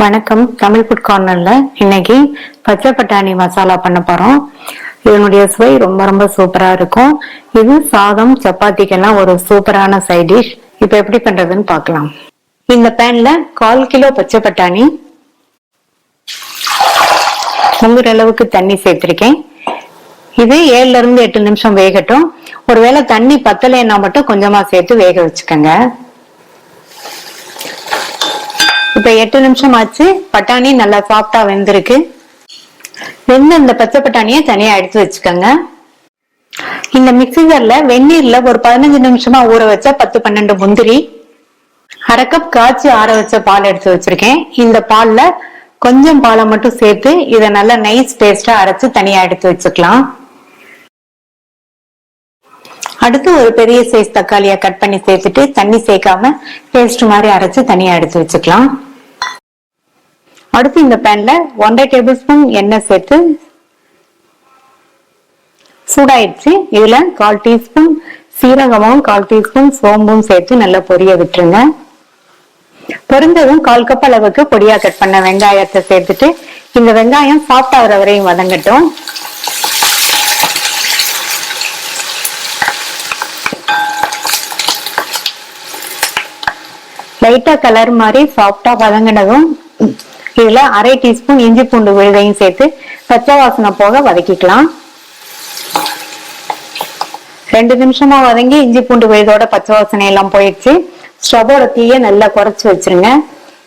வணக்கம். தமிழ் ஃபுட் கார்னர்ல இன்னைக்கு பச்சை பட்டாணி மசாலா பண்ண போறோம். இதனுடைய சுவை ரொம்ப ரொம்ப சூப்பரா இருக்கும். இது சாதம் சப்பாத்திக்கெல்லாம் ஒரு சூப்பரான சைட் டிஷ். இப்ப எப்படி பண்றதுன்னு பார்க்கலாம். இந்த பேன்ல 1/4 கிலோ பச்சை பட்டாணி, முங்குற அளவுக்கு தண்ணி சேர்த்திருக்கேன். இது 7ல இருந்து 8 நிமிஷம் வேகட்டும். ஒருவேளை தண்ணி பத்தலைன்னா மட்டும் கொஞ்சமா சேர்த்து வேக வச்சுக்கோங்க. இப்ப 8 நிமிஷம் ஆச்சு. பட்டாணி நல்லா சாஃப்டா வெந்திருக்கு. வெந்த இந்த பச்சை பட்டாணியை தனியா எடுத்து வச்சுக்கோங்க. இந்த மிக்ஸி ஜார்ல வெந்நீர்ல ஒரு 15 நிமிஷமா ஊற வச்ச 10-12 முந்திரி, 1/2 கப் காய்ச்சி ஆற வச்ச பால் எடுத்து வச்சிருக்கேன். இந்த பால்ல கொஞ்சம் பாலை மட்டும் சேர்த்து இதை நல்லா நைஸ் பேஸ்டா அரைச்சு தனியா எடுத்து வச்சுக்கலாம். அடுத்து ஒரு பெரிய சைஸ் தக்காளியை கட் பண்ணி சேர்த்துட்டு தண்ணி சேர்க்காம பேஸ்ட் மாதிரி அரைச்சு தனியா எடுத்து வச்சுக்கலாம். அடுத்து இந்த பேன்ல 1/2 டேபிள் ஸ்பூன் எண்ணெய் சேர்த்து சூடாயிடுச்சு. இதுல 1/4 டீஸ்பூன் சீரகமும் 1/4 டீஸ்பூன் சோம்பும் சேர்த்து நல்லா பொரிய விட்டுருங்க. பொரிந்ததும் 1/4 கப் அளவுக்கு பொடியா கட் பண்ண வெங்காயத்தை சேர்த்துட்டு இந்த வெங்காயம் சாஃப்ட் ஆகிற வரையும் வதங்கட்டும். லைட்டா கலர் மாதிரி சாஃப்டா வதங்கினதும் இதுல 1/2 டீஸ்பூன் இஞ்சி பூண்டு விழுதையும் சேர்த்து பச்சை வாசனை போக வதக்கிக்கலாம். 2 நிமிஷமா வதங்கி இஞ்சி பூண்டு விழுதோட பச்சை வாசனை எல்லாம் போயிடுச்சு. ஸ்டவோட தீயை நல்லா குறைச்சு வச்சிருங்க.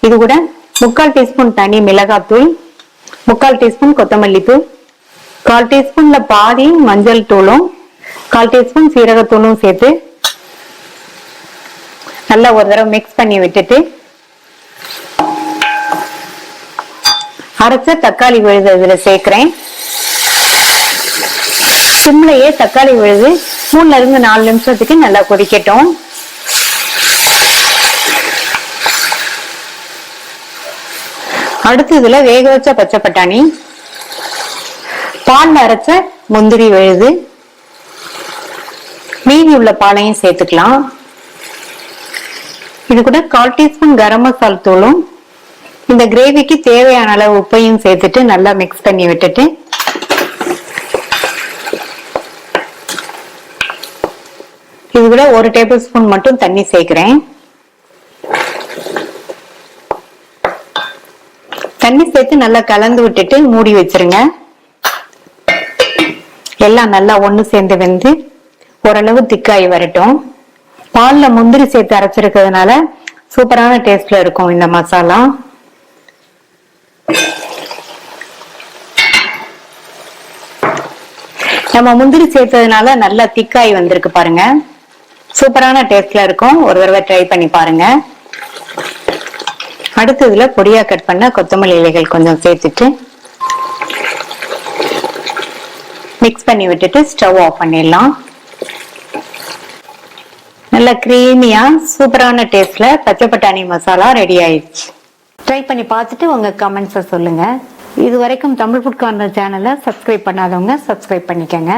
இது கூட 3/4 டீஸ்பூன் தனி மிளகாத்தூள், 3/4 டீஸ்பூன் கொத்தமல்லி தூள், 1/4 டீஸ்பூன்ல பாதி மஞ்சள் தூளும் 1/4 டீஸ்பூன் சீரகத்தூளும் சேர்த்து நல்லா ஒரு தடவை மிக்ஸ் பண்ணி விட்டுட்டு அரைச்ச தக்காளி விழுது இதுல சேர்க்கிறேன். சிம்லையே தக்காளி விழுது 3ல இருந்து 4 நிமிஷத்துக்கு நல்லா கொதிக்கட்டும். அடுத்து இதுல வேக வச்ச பச்சை பட்டாணி, பால் அரைச்ச முந்திரி விழுது, மீதி உள்ள பாலையும் சேர்த்துக்கலாம். இது கூட 1/4 டீஸ்பூன் கரம் மசாலா தூளும் இந்த கிரேவிக்கு தேவையான அளவு உப்பையும் சேர்த்துட்டு நல்லா மிக்ஸ் பண்ணி விட்டுட்டு இது கூட 1 டேபிள் ஸ்பூன் மட்டும் தண்ணி சேர்க்கிறேன். தண்ணி சேர்த்து நல்லா கலந்து விட்டுட்டு மூடி வச்சிருங்க. எல்லாம் நல்லா ஒண்ணு சேர்ந்து வெந்து ஓரளவு திக்காய் வரட்டும். பால்ல முந்திரி சேர்த்து அரைச்சிருக்கிறதுனால சூப்பரான டேஸ்ட்ல இருக்கும் இந்த மசாலா. நம்ம முந்திரி சேர்த்ததுனால நல்லா திக்காய் வந்திருக்கு பாருங்க. சூப்பரான டேஸ்ட்ல இருக்கும். ஒரு தடவை ட்ரை பண்ணி பாருங்க. அடுத்ததுல பொடியா கட் பண்ண கொத்தமல்லி இலைகள் கொஞ்சம் சேர்த்துட்டு மிக்ஸ் பண்ணி விட்டுட்டு ஸ்டவ் ஆஃப் பண்ணிடலாம். நல்ல கிரீமியா சூப்பரான டேஸ்ட்ல பச்சை பட்டாணி மசாலா ரெடி ஆயிடுச்சு. ட்ரை பண்ணி பார்த்துட்டு உங்க கமெண்ட்ஸை சொல்லுங்க. இது வரைக்கும் தமிழ் ஃபுட் கார்னர் சேனலை சப்ஸ்கிரைப் பண்ணாதவங்க சப்ஸ்கிரைப் பண்ணிக்கங்க.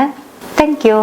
தேங்க்யூ.